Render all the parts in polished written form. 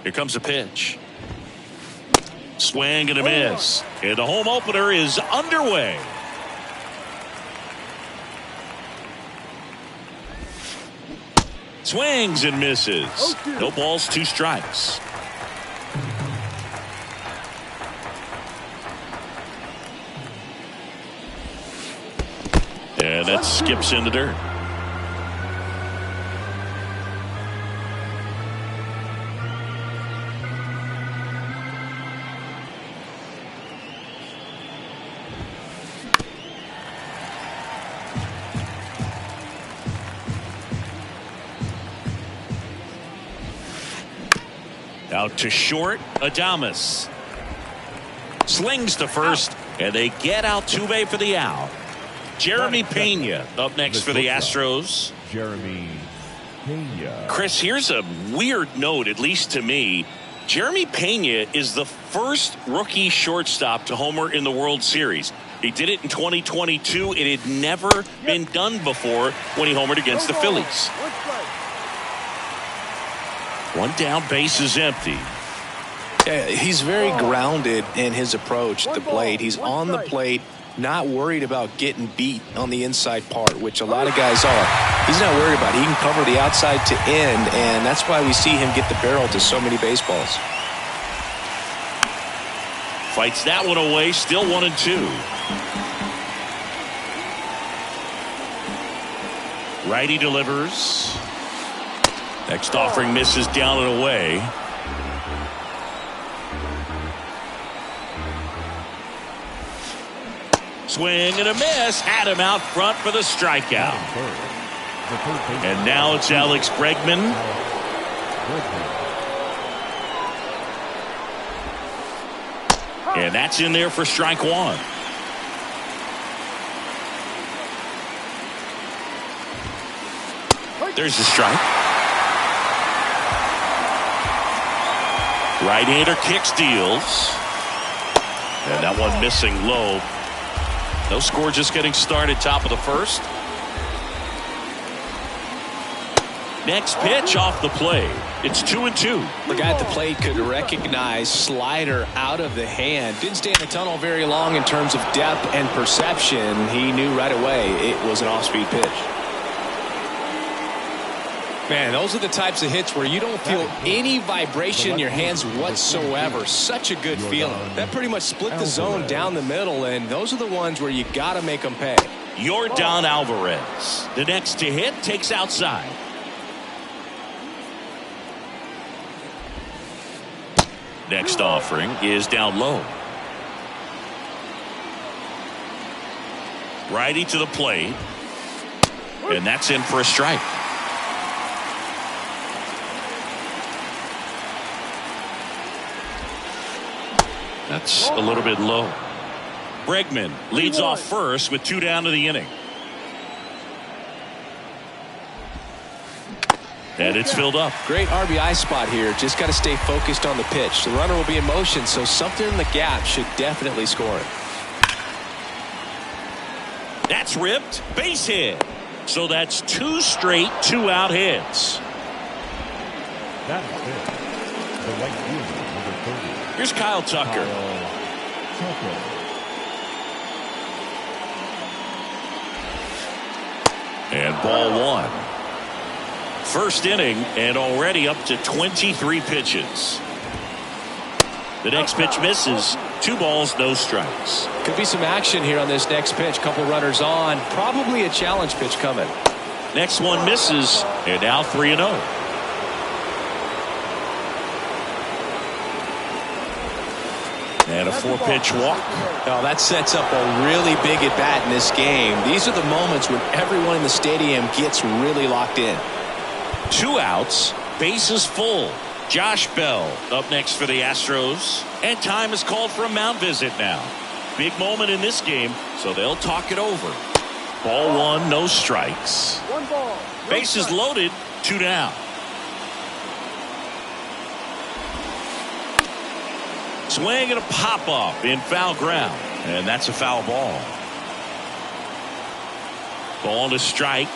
Here comes a pitch. Swing and a miss. And the home opener is underway. Swings and misses. No balls, 2 strikes. And that skips in the dirt. Out to short, Adames. Slings to first, and they get Altuve for the out. Jeremy Pena up next for the Astros. Jeremy Pena. Chris, here's a weird note, at least to me. Jeremy Pena is the first rookie shortstop to homer in the World Series. He did it in 2022. It had never been done before when he homered against the Phillies. One down, base is empty. Yeah, he's very grounded in his approach at the plate. He's on the plate, not worried about getting beat on the inside part, which a lot of guys are. He's not worried about it. He can cover the outside to end, and that's why we see him get the barrel to so many baseballs. Fights that one away, still 1-2. Righty delivers. Next offering misses down and away. Swing and a miss. Had him out front for the strikeout. And now it's Alex Bregman. And that's in there for strike 1. There's the strike. Right-hander kicks, deals. And that one missing low. No score, just getting started, top of the first. Next pitch off the plate. It's 2-2. The guy at the plate could recognize slider out of the hand. Didn't stay in the tunnel very long in terms of depth and perception. He knew right away it was an off-speed pitch. Man, those are the types of hits where you don't feel any vibration in your hands whatsoever. Such a good feeling. That pretty much split the zone down the middle, and those are the ones where you got to make them pay. Yordan Alvarez. The next to hit takes outside. Next offering is down low. Righty to the plate. And that's in for a strike. That's a little bit low. Bregman leads off first with 2 down to the inning. And it's filled up. Great RBI spot here. Just got to stay focused on the pitch. The runner will be in motion, so something in the gap should definitely score it. That's ripped. Base hit. So that's 2 straight 2-out hits. That is it. The right fielder, number 30. Here's Kyle Tucker. And ball 1. First inning and already up to 23 pitches. The next pitch misses. 2 balls, no strikes. Could be some action here on this next pitch. Couple runners on. Probably a challenge pitch coming. Next one misses. And now 3-0. And a 4-pitch walk. Oh, that sets up a really big at-bat in this game. These are the moments when everyone in the stadium gets really locked in. 2 outs. Bases full. Josh Bell up next for the Astros. And time is called for a mound visit now. Big moment in this game, so they'll talk it over. Ball 1, no strikes. 1 ball. Bases loaded, 2 down. Swing and a pop-up in foul ground. And that's a foul ball. Ball to strike.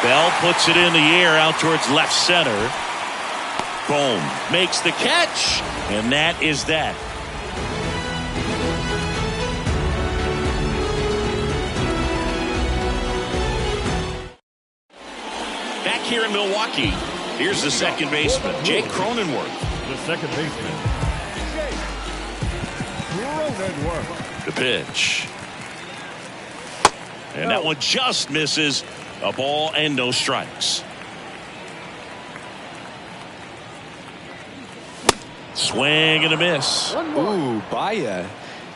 Bell puts it in the air out towards left center. Boom. Makes the catch. And that is that. Back here in Milwaukee, here's the second baseman, Jake Cronenworth. The second baseman, Jake Cronenworth. The pitch. And that one just misses. A ball and no strikes. Swing and a miss. Ooh, Baya.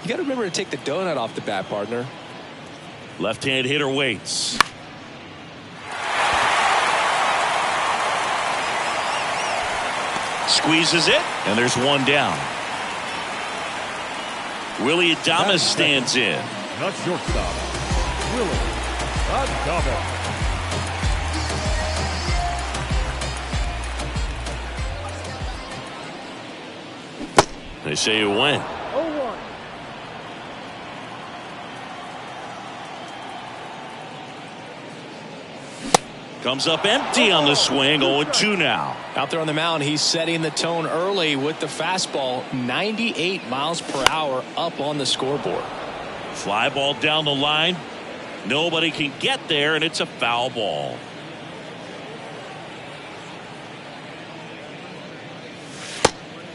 You got to remember to take the donut off the bat, partner. Left-hand hitter waits. Squeezes it, and there's one down. Willie Adames stands in. Not shortstop, Willie Adames. They say you win. 0-1. Comes up empty on the swing. 0-2 now. Out there on the mound, he's setting the tone early with the fastball. 98 miles per hour up on the scoreboard. Fly ball down the line. Nobody can get there, and it's a foul ball.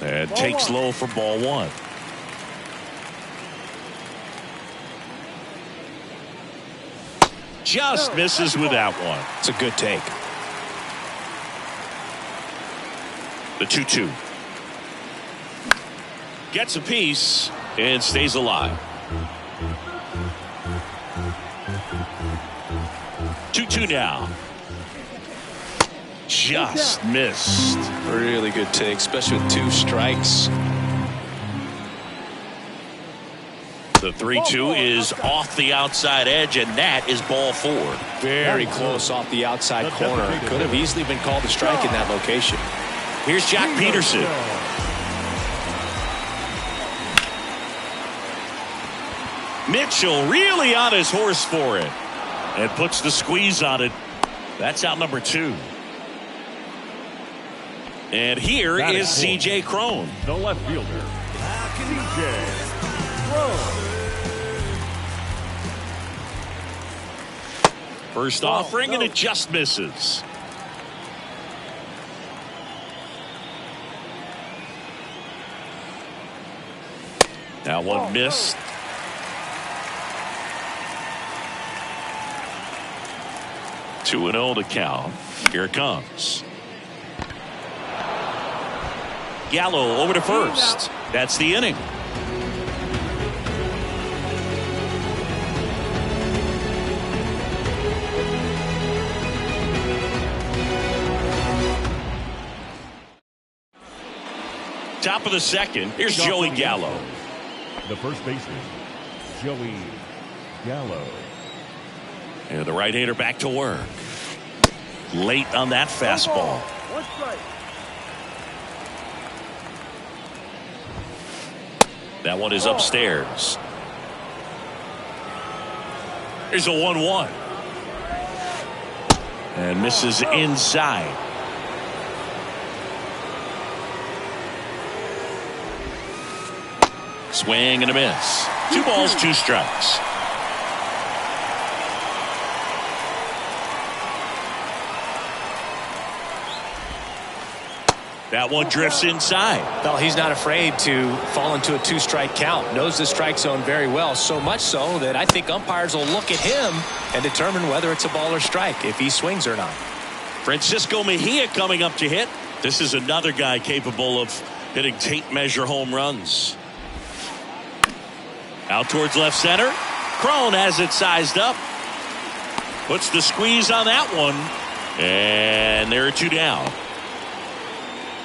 And takes low for ball one. Just misses with that one. It's a good take. The 2-2. Gets a piece and stays alive. 2-2 now. Just missed. Really good take, especially with 2 strikes. The 3-2 is off the outside edge, and that is ball 4. Very close off the outside corner. Could have easily been called a strike in that location. Here's Jack Peterson. Mitchell really on his horse for it and puts the squeeze on it. That's out number 2. And here is C.J. Cron. The left fielder, C.J. Cron. First offering, and it just misses. That one missed. Two and 0 to count. Here it comes. Gallo over to first. That's the inning. Top of the second. Here's Joey Gallo. The first baseman, Joey Gallo. And the right-hander back to work. Late on that fastball. That one is upstairs. Here's a 1-1. And misses inside. Swing and a miss. 2 balls, 2 strikes. That one drifts inside. Well, he's not afraid to fall into a 2-strike count. Knows the strike zone very well. So much so that I think umpires will look at him and determine whether it's a ball or strike, if he swings or not. Francisco Mejia coming up to hit. This is another guy capable of hitting tape measure home runs. Out towards left center. Cron has it sized up. Puts the squeeze on that one. And there are 2 down.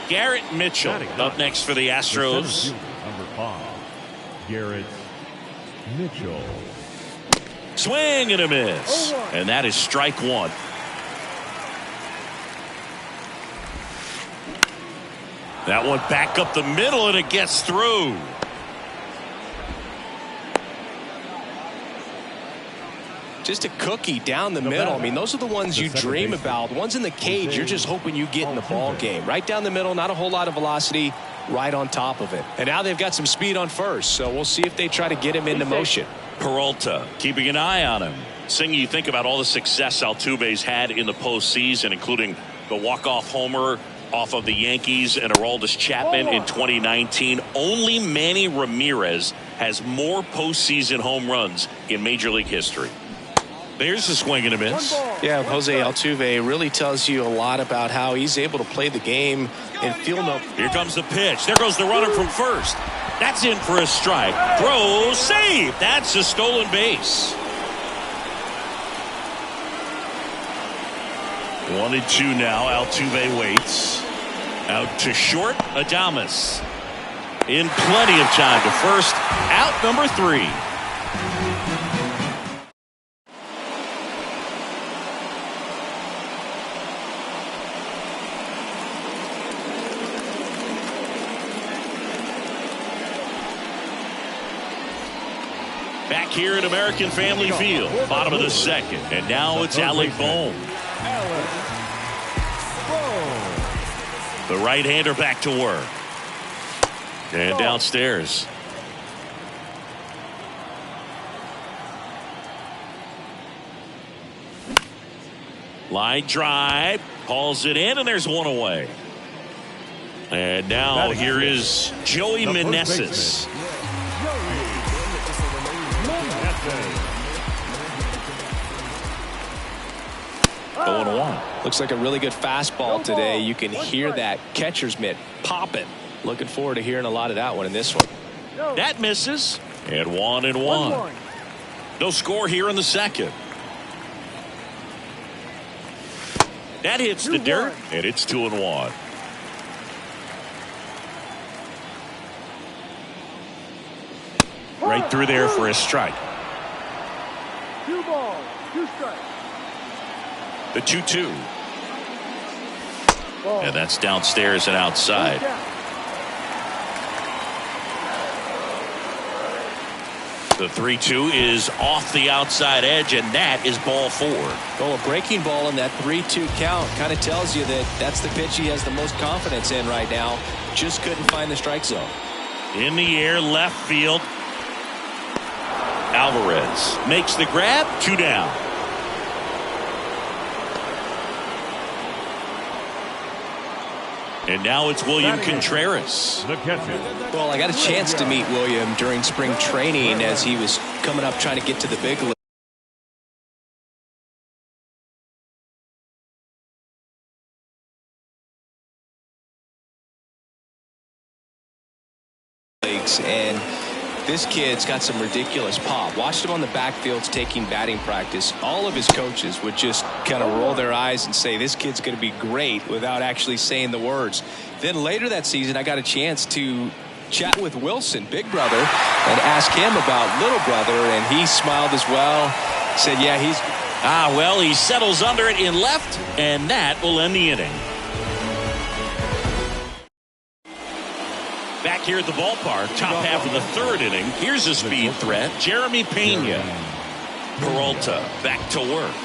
Garrett Mitchell up next for the Astros. Number 5, Garrett Mitchell. Swing and a miss. And that is strike 1. That one back up the middle, and it gets through. Just a cookie down the middle. I mean, those are the ones you dream about. Ones in the cage, you're just hoping you get in the ball game. Right down the middle, not a whole lot of velocity, right on top of it. And now they've got some speed on first, so we'll see if they try to get him into motion. Peralta keeping an eye on him. Singy, you think about all the success Altuve's had in the postseason, including the walk-off homer off of the Yankees and Aroldis Chapman in 2019. Only Manny Ramirez has more postseason home runs in Major League history. There's a swing and a miss. Yeah, Jose Altuve really tells you a lot about how he's able to play the game and feel no. Here comes the pitch. There goes the runner from first. That's in for a strike. Throw, save. That's a stolen base. 1-2 now. Altuve waits. Out to short. Adames. In plenty of time to first. Out number 3. Back here at American Family Field, bottom of the second, and now it's Alec Bohm. The right-hander back to work. And downstairs. Line drive, hauls it in, and there's one away. And now here is Joey Meneses. 0-1. Looks like a really good fastball today. You can hear that catcher's mitt popping. Looking forward to hearing a lot of that one in this one. That misses. And 1-1. No score here in the second. That hits the dirt, and it's 2-1. Right through there for a strike. 2 balls, 2 strikes. The 2-2. And that's downstairs and outside. The 3-2 is off the outside edge, and that is ball 4. Well, a breaking ball in that 3-2 count kind of tells you that that's the pitch he has the most confidence in right now. Just couldn't find the strike zone. In the air, left field. Alvarez makes the grab, 2 down. And now it's William Contreras. The catcher. Well, I got a chance to meet William during spring training as he was coming up trying to get to the big leagues. And this kid's got some ridiculous pop. Watched him on the backfields taking batting practice. All of his coaches would just kind of roll their eyes and say, this kid's going to be great, without actually saying the words. Then later that season, I got a chance to chat with Wilson, big brother, and ask him about little brother, and he smiled as well. Said, yeah, he's... well, he settles under it in left, and that will end the inning. Back here at the ballpark, top half of the third inning. Here's a speed threat, Jeremy Pena. Peralta back to work.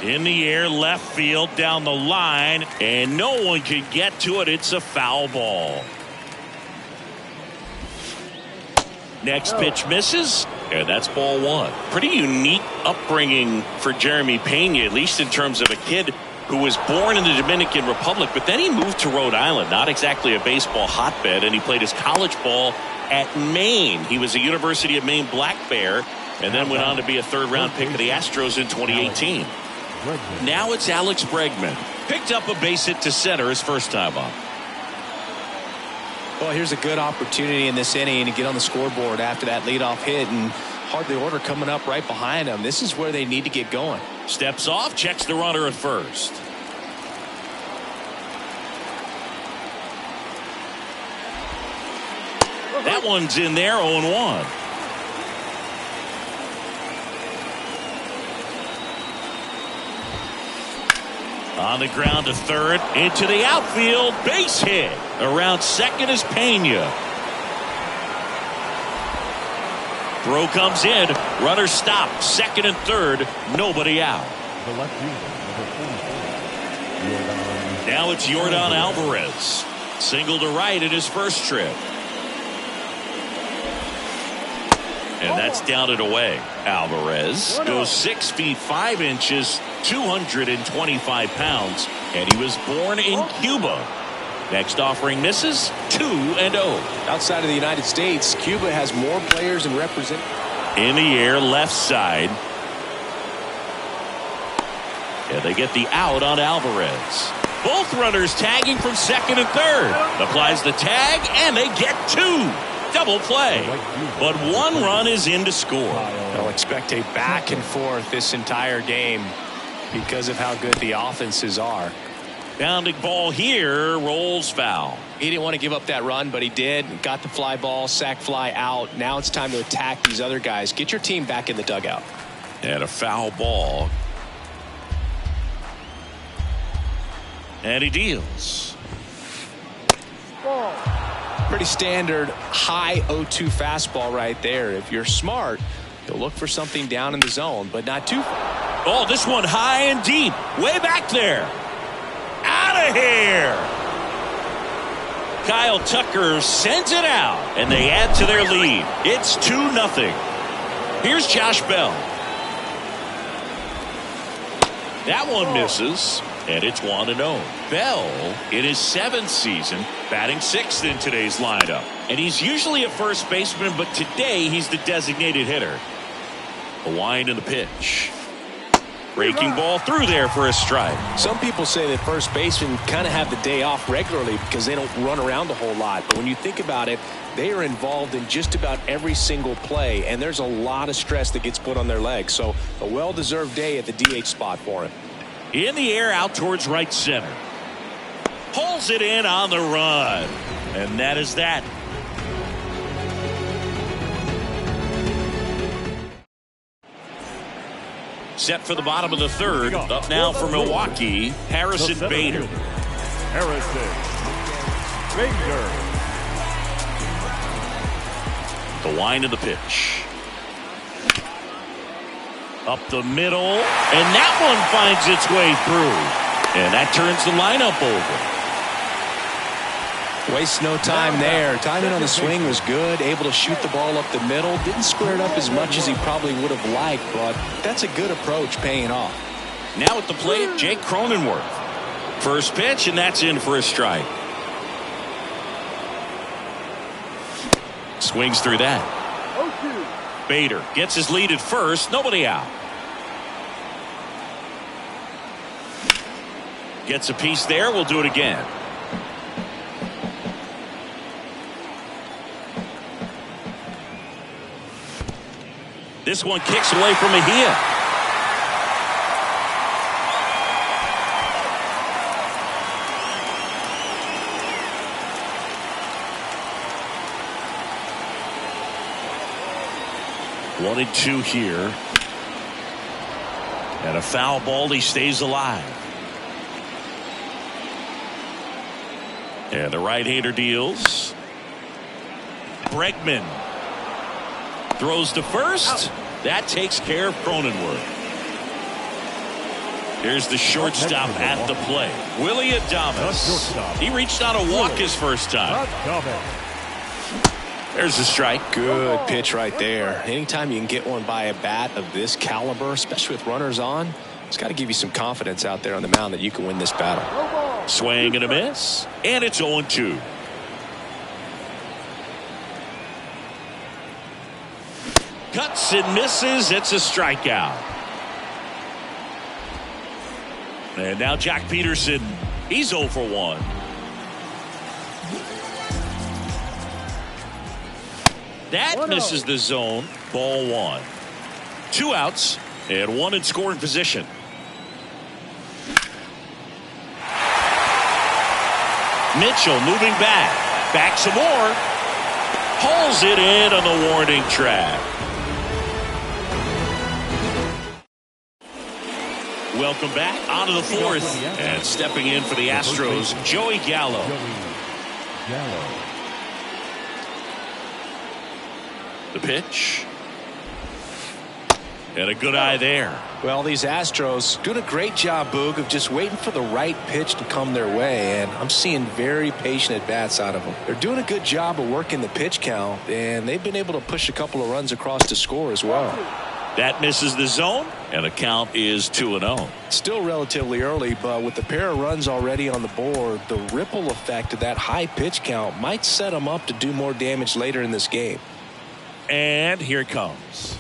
In the air, left field, down the line, and no one can get to it. It's a foul ball. Next pitch misses, and that's ball 1. Pretty unique upbringing for Jeremy Pena, at least in terms of a kid who was born in the Dominican Republic, but then he moved to Rhode Island, not exactly a baseball hotbed, and he played his college ball at Maine. He was a University of Maine Black Bear, and then went on to be a third-round pick of the Astros in 2018. Now it's Alex Bregman. Picked up a base hit to center his first time up. Well, here's a good opportunity in this inning to get on the scoreboard after that leadoff hit, and hardly order coming up right behind him. This is where they need to get going. Steps off, checks the runner at first. That one's in there, 0-1. On the ground to third, into the outfield, base hit. Around second is Pena. Throw comes in. Runner stopped. Second and third. Nobody out. The left fielder, number 44. Now it's Yordan Alvarez. Single to right in his first trip. And that's down and away. Alvarez goes 6 feet 5 inches, 225 pounds, and he was born in Cuba. Next offering misses, 2-0. Outside of the United States, Cuba has more players and represent. In the air, left side. And they get the out on Alvarez. Both runners tagging from second and third. Applies the tag, and they get 2. Double play. But 1 run is in to score. They'll expect a back and forth this entire game because of how good the offenses are. Bounding ball here, rolls foul. He didn't want to give up that run, but he did. Got the fly ball, sack fly out. Now it's time to attack these other guys. Get your team back in the dugout. And a foul ball. And he deals. Ball. Pretty standard high 0-2 fastball right there. If you're smart, you'll look for something down in the zone, but not too far. Oh, this one high and deep. Way back there. Out of here. Kyle Tucker sends it out, and they add to their lead. It's 2-0. Here's Josh Bell. That one misses, and it's 1-0. Bell, in his 7th season, batting 6th in today's lineup. And he's usually a first baseman, but today he's the designated hitter. A wind in the pitch. Breaking ball through there for a strike. Some people say that first basemen kind of have the day off regularly because they don't run around a whole lot. But when you think about it, they are involved in just about every single play, and there's a lot of stress that gets put on their legs. So a well-deserved day at the DH spot for him. In the air out towards right center. Pulls it in on the run. And that is that. Set for the bottom of the third. Up now for Milwaukee, Harrison Bader. Harrison Bader. The wind of the pitch. Up the middle. And that one finds its way through. And that turns the lineup over. Waste no time there. Timing on the swing was good. Able to shoot the ball up the middle. Didn't square it up as much as he probably would have liked, but that's a good approach paying off. Now at the plate, Jake Cronenworth. First pitch, and that's in for a strike. Swings through that. 0-2. Bader gets his lead at first. Nobody out. Gets a piece there. We'll do it again. This one kicks away from Mejia. One and two here. And a foul ball. He stays alive. And the right-hander deals. Bregman throws to first. That takes care of Cronenworth. Here's the shortstop at the plate. Willie Adames. He reached on a walk his first time. There's the strike. Good pitch right there. Anytime you can get one by a bat of this caliber, especially with runners on, it's got to give you some confidence out there on the mound that you can win this battle. Swing and a miss. And it's 0-2. Cuts and misses. It's a strikeout. And now Jack Peterson. He's 0 for 1. That misses the zone. Ball 1. 2 outs and 1 in scoring position. Mitchell moving back. Back some more. Hauls it in on the warning track. Welcome back onto the fourth. And stepping in for the Astros, Joey Gallo. The pitch. And a good eye there. Well, these Astros doing a great job, Boog, of just waiting for the right pitch to come their way, and I'm seeing very patient at-bats out of them. They're doing a good job of working the pitch count, and they've been able to push a couple of runs across to score as well. That misses the zone, and the count is 2-0. Still relatively early, but with the pair of runs already on the board, the ripple effect of that high pitch count might set them up to do more damage later in this game. And here it comes.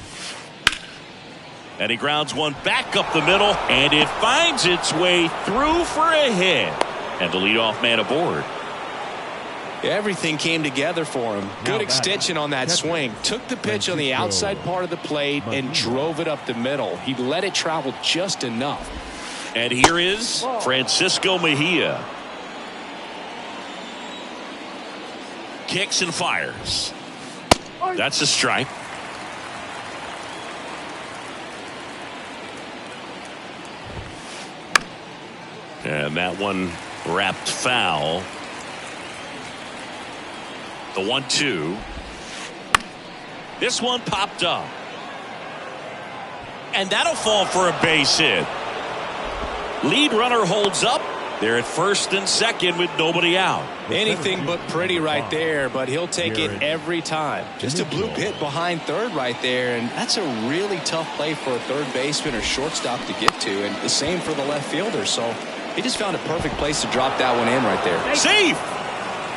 And he grounds one back up the middle, and it finds its way through for a hit. And the leadoff man aboard. Everything came together for him. Good extension on that swing. Took the pitch on the outside part of the plate and drove it up the middle. He let it travel just enough. And here is Francisco Mejia. Kicks and fires. That's a strike. And that one wrapped foul. The 1-2. This one popped up. And that'll fall for a base hit. Lead runner holds up. They're at first and second with nobody out. Anything but pretty right there, but he'll take it every time. Just a bloop hit behind third right there, and that's a really tough play for a third baseman or shortstop to get to, and the same for the left fielder. So he just found a perfect place to drop that one in right there. Safe.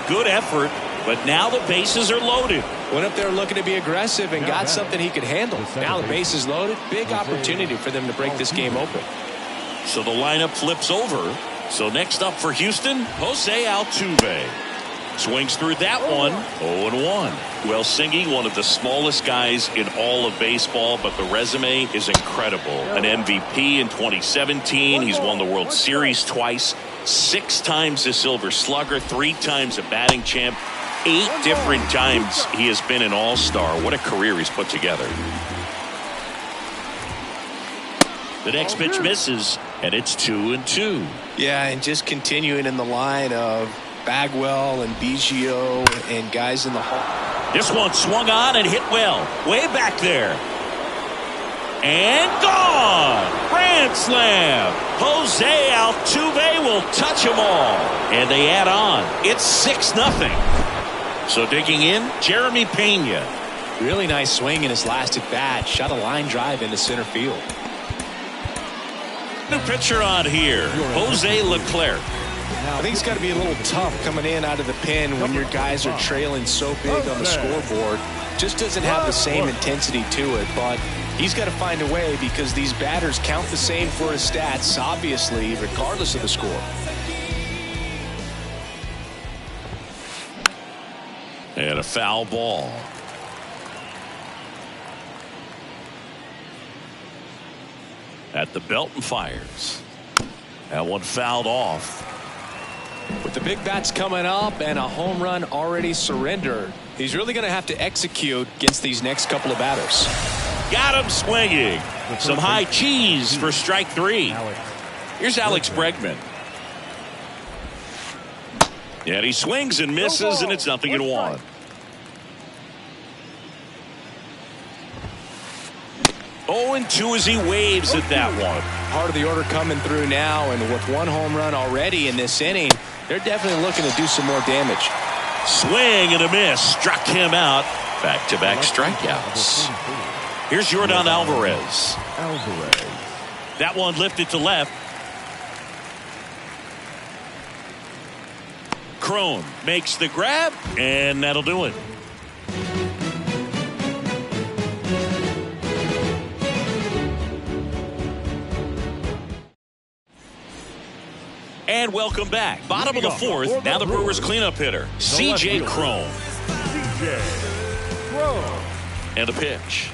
Good effort, but now the bases are loaded. Went up there looking to be aggressive and got something he could handle. Now the base is loaded. Big opportunity for them to break this game open. So the lineup flips over. So next up for Houston, Jose Altuve. Swings through that one, 0-1. Well, Singy, one of the smallest guys in all of baseball, but the resume is incredible. An MVP in 2017. He's won the World Series twice, 6 times a Silver Slugger, 3 times a batting champ, 8 different times he has been an all-star. What a career he's put together. The next pitch misses, and it's 2-2. Yeah, and just continuing in the line of Bagwell and Biggio and guys in the hall. This one swung on and hit well. Way back there. And gone! Grand slam! Jose Altuve will touch them all. And they add on. It's 6-0. So digging in, Jeremy Pena. Really nice swing in his last at-bat. Shot a line drive into center field. New pitcher on here, Jose Leclerc. I think it's got to be a little tough coming in out of the pen when your guys are trailing so big on the scoreboard. Just doesn't have the same intensity to it, but he's got to find a way because these batters count the same for his stats, obviously, regardless of the score. And a foul ball. At the belt and fires. That one fouled off. With the big bats coming up and a home run already surrendered, he's really going to have to execute against these next couple of batters. Got him swinging. Some high cheese for strike 3. Here's Alex Bregman. Yeah, he swings and misses, and it's 0-1. And 2 as he waves at that one. Part of the order coming through now, and with 1 home run already in this inning, they're definitely looking to do some more damage. Swing and a miss. Struck him out. Back-to-back strikeouts. Here's Yordan Alvarez. That one lifted to left. Crone makes the grab, and that'll do it. And welcome back. Bottom of the 4th. Now the Brewers cleanup hitter, C.J. Crone. And a pitch.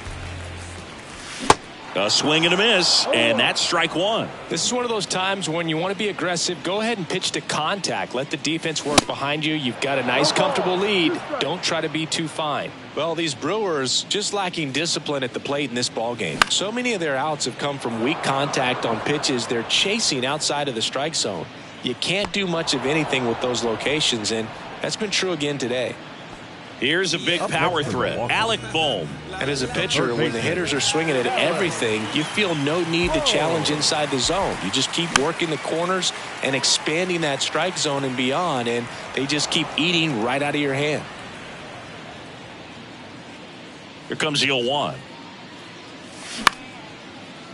A swing and a miss, and that's strike 1. This is one of those times when you want to be aggressive. Go ahead and pitch to contact. Let the defense work behind you. You've got a nice, comfortable lead. Don't try to be too fine. Well, these Brewers just lacking discipline at the plate in this ballgame. So many of their outs have come from weak contact on pitches they're chasing outside of the strike zone. You can't do much of anything with those locations, and that's been true again today. Here's a big power threat. Alec Bohm. And as a pitcher, when the hitters are swinging at everything, you feel no need to challenge inside the zone. You just keep working the corners and expanding that strike zone and beyond, and they just keep eating right out of your hand. Here comes the 0-1.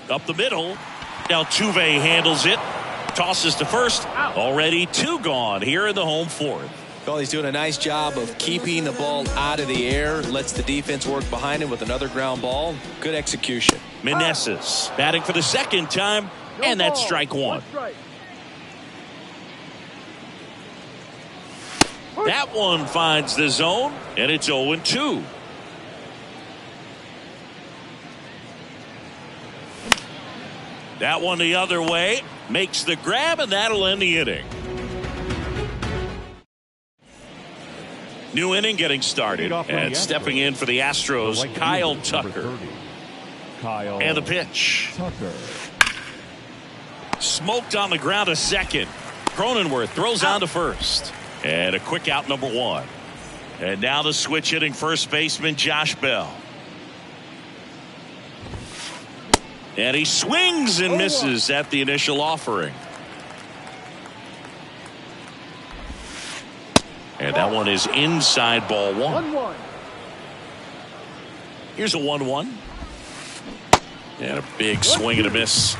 Up the middle. Altuve handles it. Tosses to first. Already 2 gone here in the home fourth. Well, he's doing a nice job of keeping the ball out of the air. Lets the defense work behind him with another ground ball. Good execution. Meneses batting for the second time, and that's strike 1. That one finds the zone, and it's 0-2. That one the other way. Makes the grab, and that'll end the inning. New inning getting started, and stepping in for the Astros, Kyle Tucker. And the pitch. Smoked on the ground, a second. Cronenworth throws on to first. And a quick out, number 1. And now the switch hitting first baseman, Josh Bell. And he swings and misses at the initial offering. And that one is inside, ball 1. Here's a 1-1. And a big swing and a miss.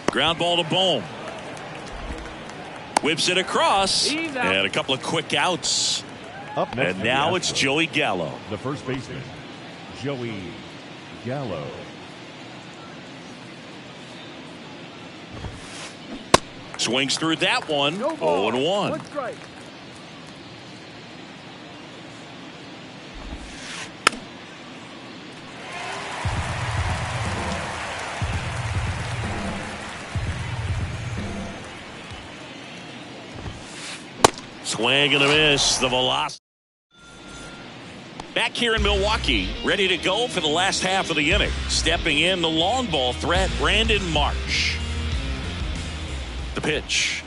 Ground ball to Bohm. Whips it across. And a couple of quick outs. Up next, and now it's Joey Gallo. The first baseman, Joey Gallo. Swings through that one. 0-1. Swing and a miss. The velocity. Back here in Milwaukee, ready to go for the last half of the inning. Stepping in, the long ball threat, Brandon Marsh. The pitch.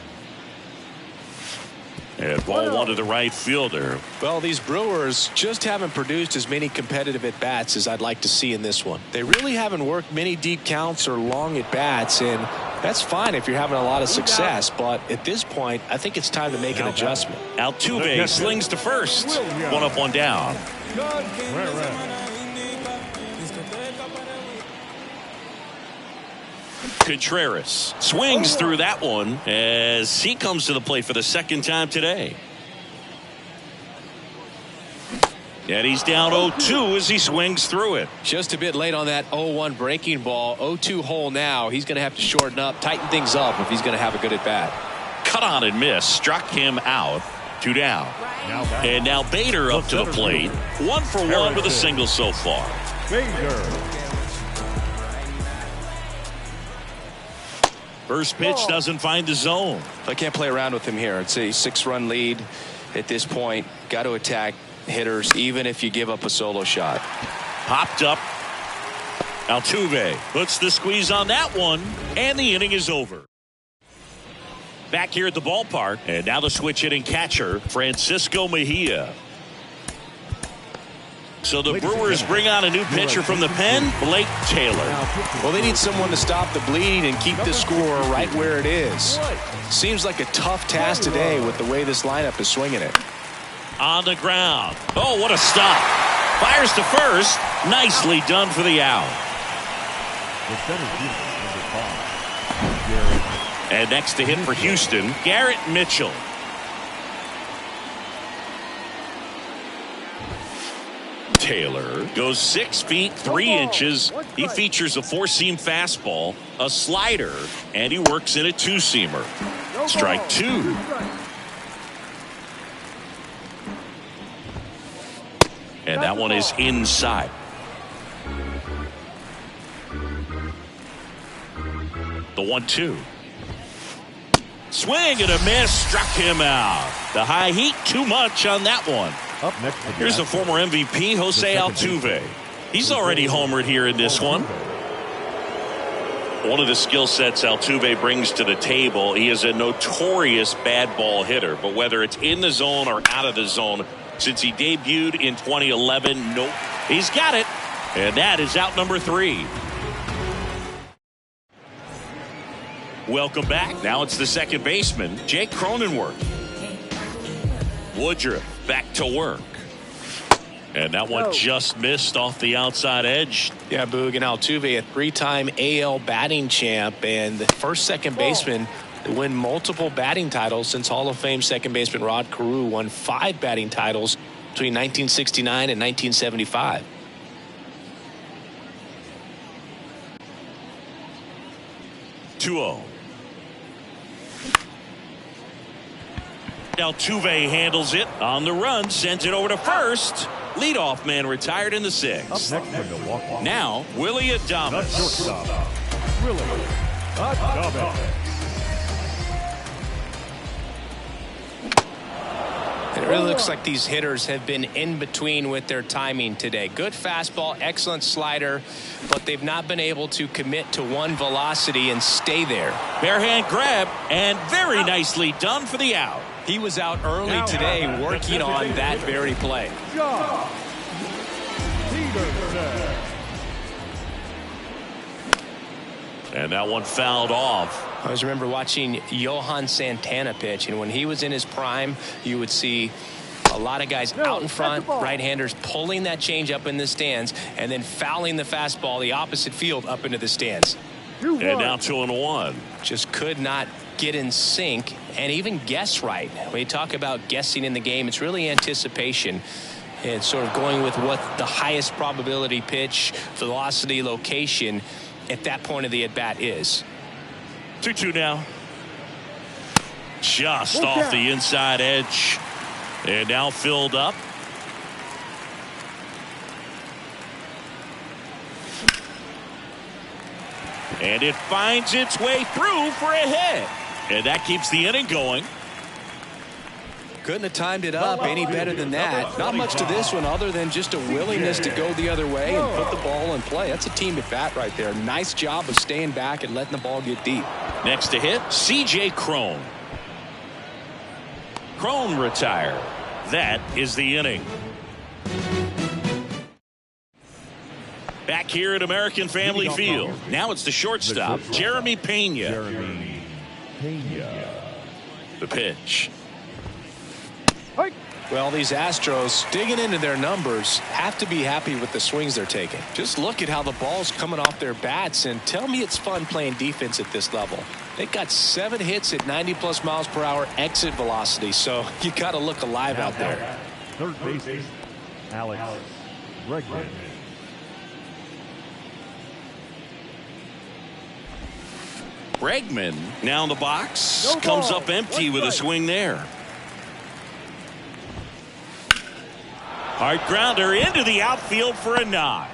And ball 1 to the right fielder. Well, these Brewers just haven't produced as many competitive at-bats as I'd like to see in this one. They really haven't worked many deep counts or long at-bats, and that's fine if you're having a lot of success, but at this point, I think it's time to make an adjustment. Altuve slings to first. 1 up, 1 down. Contreras swings through that one as he comes to the plate for the second time today. And he's down 0-2 as he swings through it. Just a bit late on that 0-1 breaking ball. 0-2 hole now. He's going to have to shorten up, tighten things up if he's going to have a good at bat. Cut on and miss. Struck him out. 2 down. And now Bader up to the plate. 1 for 1 with a single so far. First pitch doesn't find the zone. I can't play around with him here. It's a 6-run lead at this point. Got to attack hitters even if you give up a solo shot. Popped up. Altuve puts the squeeze on that one, and the inning is over. Back here at the ballpark, and now the switch hitting catcher, Francisco Mejia. So the Brewers bring on a new pitcher from the pen, Blake Taylor. Well, they need someone to stop the bleeding and keep the score right where it is. Seems like a tough task today with the way this lineup is swinging it. On the ground. Oh, what a stop. Fires to first. Nicely done for the out. And next to hit for Houston, Garrett Mitchell. Taylor goes 6 feet 3 inches. He features a 4-seam fastball, a slider, and he works in a 2-seamer. Strike 2. And that one is inside. The 1-2. Swing and a miss. Struck him out. The high heat too much on that one. Up next, here's the former MVP, Jose Altuve. He's already homered here in this one. One of the skill sets Altuve brings to the table, he is a notorious bad ball hitter. But whether it's in the zone or out of the zone, since he debuted in 2011, nope, he's got it. And that is out number 3. Welcome back. Now it's the second baseman, Jake Cronenworth. Woodruff back to work. And that one just missed off the outside edge. Yeah, Boog, and Altuve, a 3-time AL batting champ and the first second baseman to win multiple batting titles since Hall of Fame second baseman Rod Carew won 5 batting titles between 1969 and 1975. Altuve handles it on the run, sends it over to first. Leadoff man retired in the 6th. Up next for Milwaukee. Now, Willie The Adames. shortstop, Willie Adames. It really looks like these hitters have been in between with their timing today. Good fastball, excellent slider, but they've not been able to commit to one velocity and stay there. Bare hand grab, and very nicely done for the out. He was out early today working on that very play. John Peterson. And that one fouled off. I always remember watching Johan Santana pitch, and when he was in his prime, you would see a lot of guys out in front, right-handers pulling that change up in the stands, and then fouling the fastball the opposite field up into the stands. And now 2-1. Just could not get in sync and even guess right. When you talk about guessing in the game, it's really anticipation and sort of going with what the highest probability pitch, velocity, location at that point of the at-bat is. 2-2 now. Just off the inside edge. And now filled up. And it finds its way through for a hit. And that keeps the inning going. Couldn't have timed it up any better than that. Not much to this one other than just a willingness to go the other way and put the ball in play. That's a team at bat right there. Nice job of staying back and letting the ball get deep. Next to hit, C.J. Cron. Cron retired. That is the inning. Back here at American Family Field. Now it's the shortstop, Jeremy Pena. The pitch. Well, these Astros, digging into their numbers, have to be happy with the swings they're taking. Just look at how the ball's coming off their bats, and tell me it's fun playing defense at this level. They got 7 hits at 90+ miles per hour exit velocity, so you got to look alive out there. Third baseman, Alex Bregman. Bregman now in the box. Comes up empty with a swing there. Hard grounder into the outfield for a knock.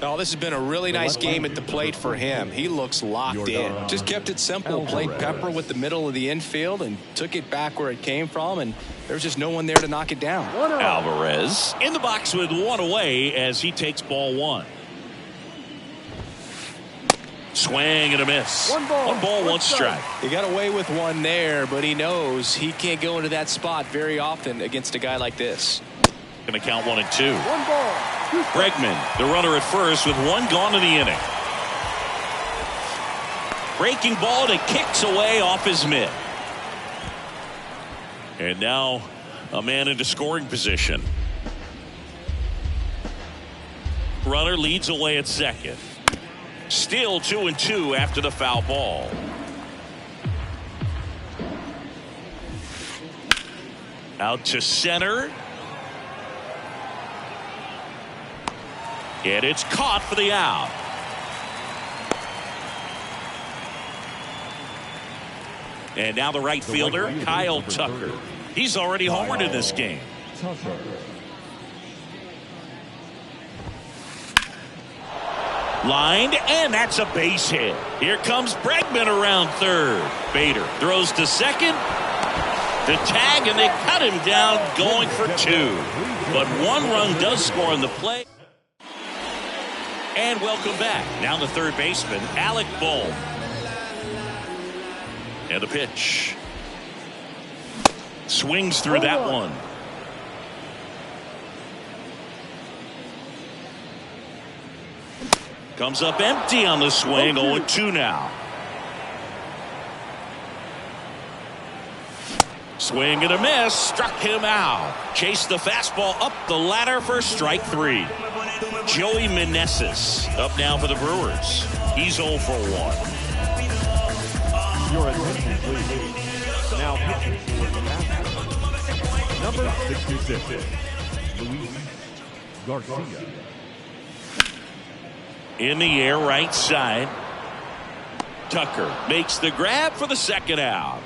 Oh, this has been a really nice game at the plate for him. He looks locked in. Just kept it simple. Played pepper with the middle of the infield and took it back where it came from, and there's just no one there to knock it down. Alvarez in the box with 1 away as he takes ball 1. Swing and a miss. One ball, one strike. He got away with one there, but he knows he can't go into that spot very often against a guy like this. Going to count 1 and 2. Bregman, the runner at first with 1 gone in the inning. Breaking ball that kicks away off his mitt. And now a man into scoring position. Runner leads away at second. Still 2 and 2 after the foul ball. Out to center. And it's caught for the out. And now the right fielder, Kyle Tucker. He's already homered in this game. Lined, and that's a base hit. Here comes Bregman around third. Bader throws to second. The tag, and they cut him down going for 2. but one run does score on the play. And welcome back. Now the third baseman, Alec Bohm. And the pitch. Swings through that one. Comes up empty on the swing. 0-2 now. Swing and a miss. Struck him out. Chased the fastball up the ladder for strike 3. Joey Meneses up now for the Brewers. He's 0 for 1. Your attention, please. Now pitching for the Astros. Number 66, Luis Garcia. In the air, right side. Tucker makes the grab for the second out.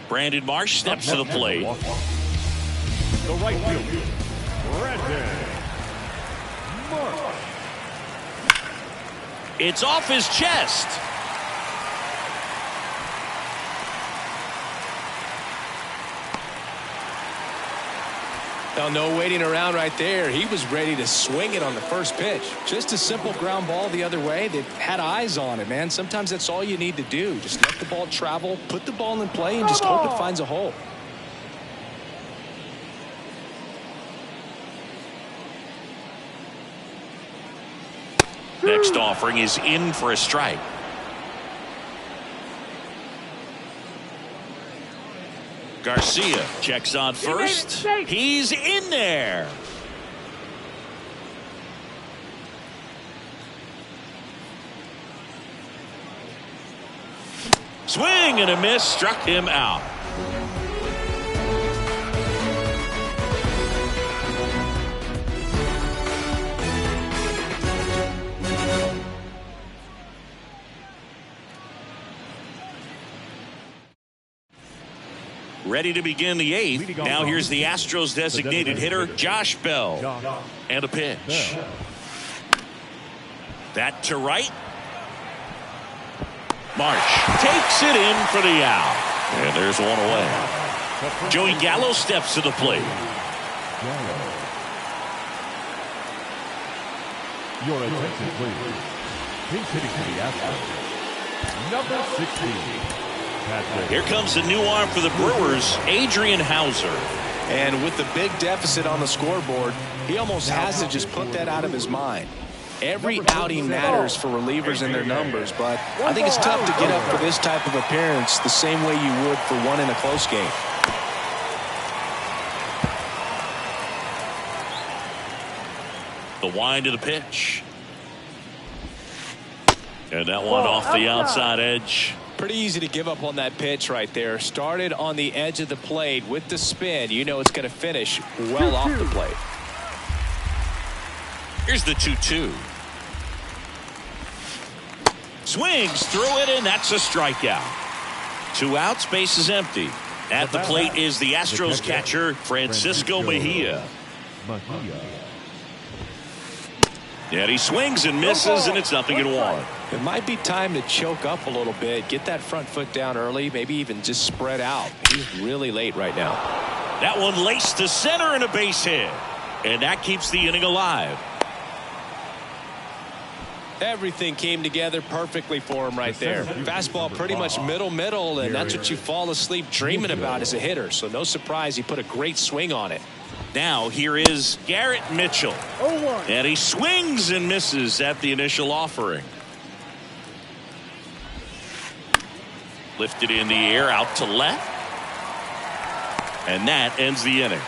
Brandon Marsh steps to the plate. The right fielder, Brandon Marsh. It's off his chest. Now, no waiting around right there. He was ready to swing it on the first pitch. Just a simple ground ball the other way. They had eyes on it, man. Sometimes that's all you need to do. Just let the ball travel, put the ball in play, and just hope it finds a hole. Next offering is in for a strike. Garcia checks on first. He's in there. Swing and a miss. Struck him out. Ready to begin the 8th. Now here's the Astros designated hitter, Josh Bell. And a pitch. That to right. Marsh takes it in for the out. And there's one away. Joey Gallo steps to the plate. Your attention, please. He's hitting for the Astros. Number 16. Here comes a new arm for the Brewers, Adrian Hauser. And with the big deficit on the scoreboard, he almost has to just put that out of his mind. Every outing matters for relievers and their numbers, but I think it's tough to get up for this type of appearance the same way you would for one in a close game. The wind of the pitch. And that one off the outside edge. Pretty easy to give up on that pitch right there. Started on the edge of the plate with the spin. You know it's going to finish well off the plate. Here's the 2-2. Swings through it, and that's a strikeout. 2 outs, base is empty. At the plate is the Astros catcher, Francisco Mejia. And he swings and misses, and it's 0-1. It might be time to choke up a little bit, get that front foot down early, maybe even just spread out. He's really late right now. That one laced to center and a base hit. And that keeps the inning alive. Everything came together perfectly for him right there. Fastball pretty much middle, and that's what you fall asleep dreaming about as a hitter. So no surprise he put a great swing on it. Now here is Garrett Mitchell. And he swings and misses at the initial offering. Lifted in the air out to left. And that ends the inning.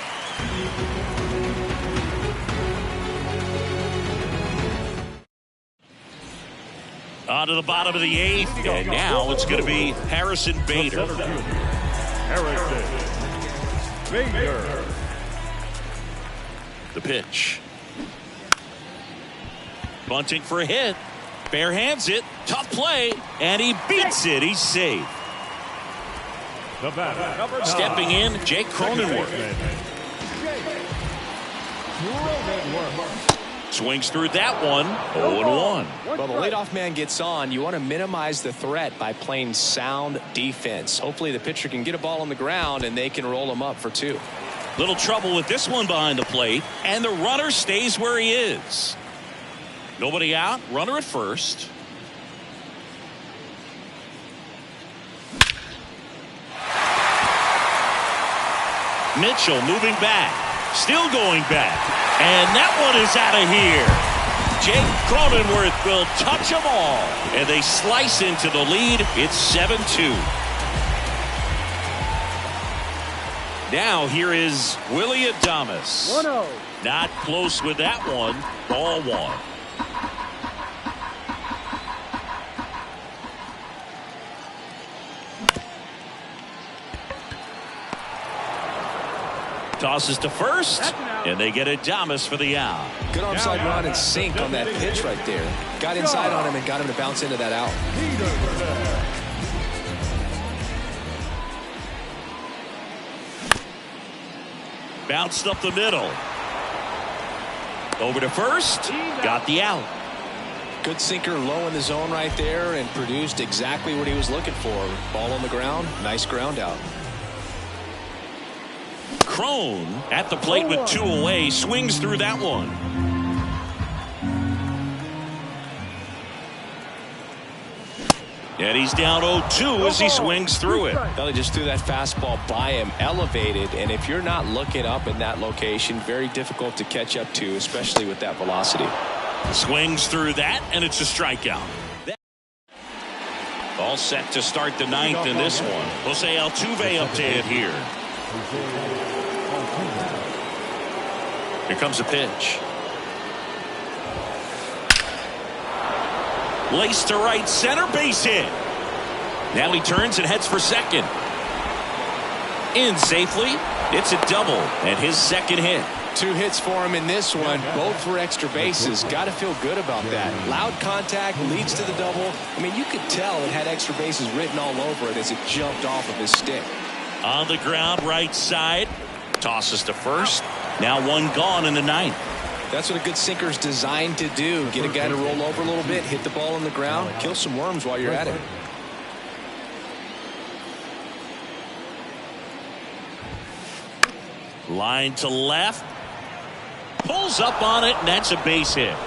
On to the bottom of the 8th. And now it's going to be Harrison Bader. Harrison Bader. The pitch. Bunting for a hit. Bare hands it. Tough play. And he beats it. He's safe. Stepping in, Jake Cronenworth. Swings through that one. 0-1. Well, the leadoff man gets on. You want to minimize the threat by playing sound defense. Hopefully the pitcher can get a ball on the ground and they can roll him up for 2. Little trouble with this one behind the plate, and the runner stays where he is. Nobody out, runner at first. Mitchell moving back, still going back, and that one is out of here. Jake Cronenworth will touch them all, and they slice into the lead. It's 7-2. Now here is Willie Adames. 1-0. Not close with that one. Ball one. Tosses to first, and they get Adames for the out. Good onside run and sink on that pitch right there. Got inside on him and got him to bounce into that out. Bounced up the middle. Over to first. Got the out. Good sinker low in the zone right there and produced exactly what he was looking for. Ball on the ground. Nice ground out. Crone at the plate with 2 away. Swings through that one. And he's down 0-2 as he swings through it. Well, he just threw that fastball by him, elevated, and if you're not looking up in that location, very difficult to catch up to, especially with that velocity. Swings through that, and it's a strikeout. All set to start the 9th in this one. Jose Altuve up to hit here. Here comes a pitch. Laced to right center, base hit. Now he turns and heads for second. In safely. It's a double and his second hit. 2 hits for him in this one, both for extra bases. Got to feel good about that. Loud contact leads to the double. I mean, you could tell it had extra bases written all over it as it jumped off of his stick. On the ground, right side. Tosses to first. Now 1 gone in the 9th. That's what a good sinker is designed to do. Get a guy to roll over a little bit, hit the ball on the ground, kill some worms while you're at it. Line to left. Pulls up on it, and that's a base hit.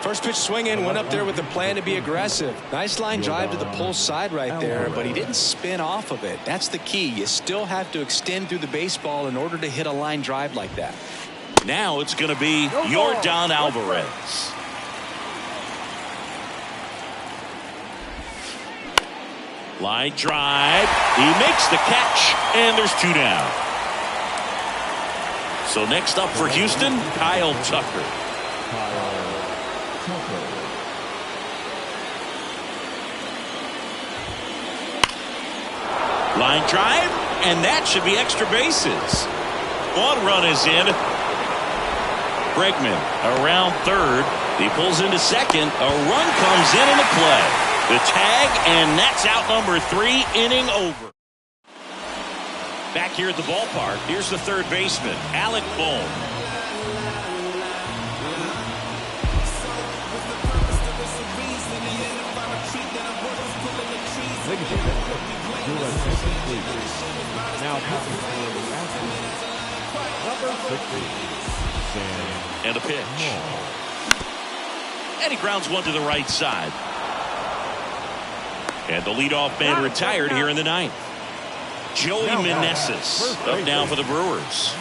First pitch swinging, went up there with the plan to be aggressive. Nice line drive to the pull side right there, but he didn't spin off of it. That's the key. You still have to extend through the baseball in order to hit a line drive like that. Now it's going to be Yordan Alvarez. Line drive. He makes the catch, and there's 2 down. So next up for Houston, Kyle Tucker. Line drive, and that should be extra bases. 1 run is in. Bregman around third. He pulls into second. A run comes in the play. The tag, and that's out number 3, inning over. Back here at the ballpark, here's the third baseman, Alec Bohm. Ladies and gentlemen, your attention please. Now coming for the Astros, number 60, And a pitch. And he grounds one to the right side. And the leadoff man retired here in the 9th. Joey Meneses up now for the Brewers.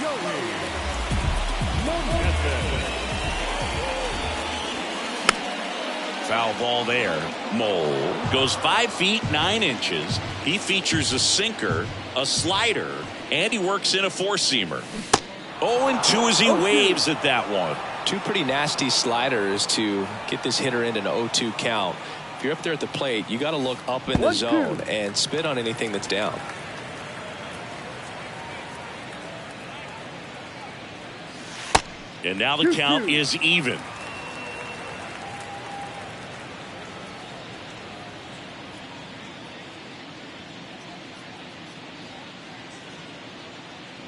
Foul ball there. Mole goes 5 feet 9 inches. He features a sinker, a slider, and he works in a 4-seamer. 0-2 as he waves at that one. 2 pretty nasty sliders to get this hitter into an 0-2 count. If you're up there at the plate, you got to look up in the zone and spit on anything that's down. And now the count is even.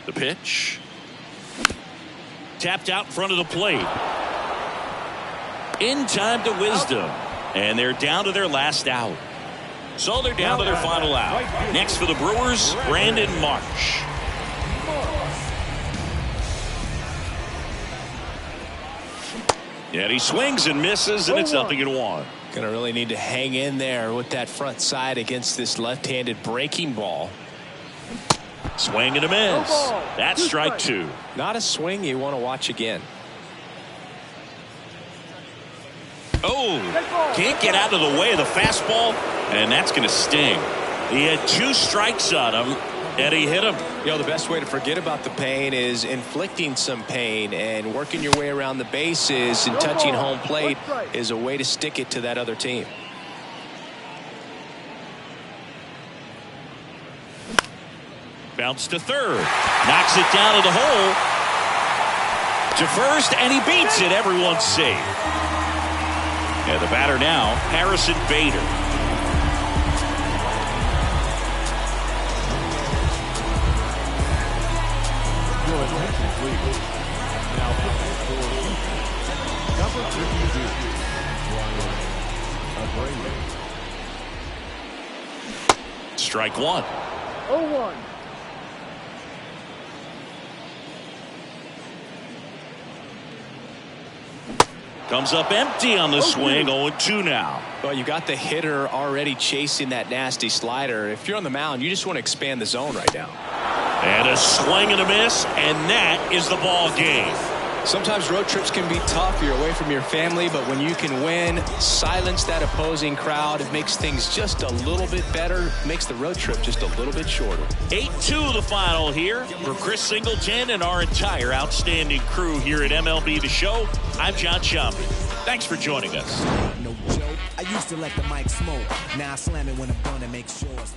The pitch. Tapped out in front of the plate. In time to Wisdom. And they're down to their last out. So they're down to their final out. Next for the Brewers, Brandon Marsh. And he swings and misses, and it's 0-1. Going to really need to hang in there with that front side against this left-handed breaking ball. Swing and a miss. That's strike 2. Not a swing you want to watch again. Oh, can't get out of the way of the fastball, and that's going to sting. He had 2 strikes on him, and he hit him. You know, the best way to forget about the pain is inflicting some pain, and working your way around the bases and touching home plate is a way to stick it to that other team. Bounce to third. Knocks it down to the hole. To first, and he beats it. Everyone's safe. And the batter now, Harrison Bader. Your attention, please. Now pitching for number 52, Brian Abreu. Strike 1. 0-1. Comes up empty on the swing. 0-2 now. Well, you got the hitter already chasing that nasty slider. If you're on the mound, you just want to expand the zone right now. And a swing and a miss, and that is the ball game. Sometimes road trips can be tough. You're away from your family, but when you can win, silence that opposing crowd, it makes things just a little bit better, makes the road trip just a little bit shorter. 8-2 the final here. For Chris Singleton and our entire outstanding crew here at MLB The Show, I'm John Shambi. Thanks for joining us. No joke. I used to let the mic smoke. Now I slam it when I'm done and make sure it's